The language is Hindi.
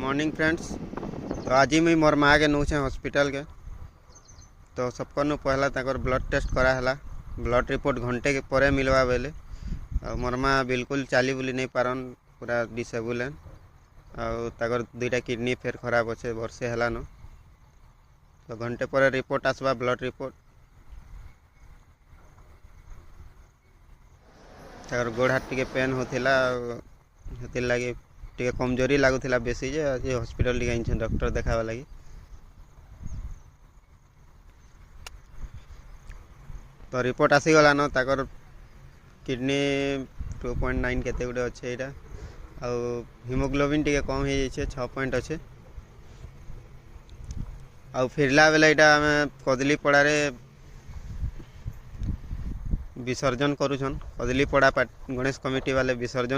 Morning friends. तो आज ही मुई मोर माँ के नौचे हॉस्पिटल के तो सबको पहला तक ब्लड टेस्ट कराला। ब्लड रिपोर्ट घंटे के परे मिलवा बेले मोर माँ बिल्कुल चाली बुली नहीं पारन, पूरा डिसेबल है और दुईटा किडनी फेर खराब अच्छे वर्षे है न। तो घंटे पर रिपोर्ट आसवा ब्लड रिपोर्ट। गोड़ हाथ टे पेन होता लगे टे कमजोरी लगुला बेसी जे हॉस्पिटल टे डॉक्टर देखा लगी। तो रिपोर्ट आसीगला न ताकर किडनी 2.9 केते गुटे अच्छे यहाँ आउ हिमोग्लोबिन टे कम हो जाए 6 पॉइंट अच्छे। आउ फिरला बेले यहाँ आम कदलीपड़ा विसर्जन करुछन। कदलीपड़ा गणेश कमिटी वाले विसर्जन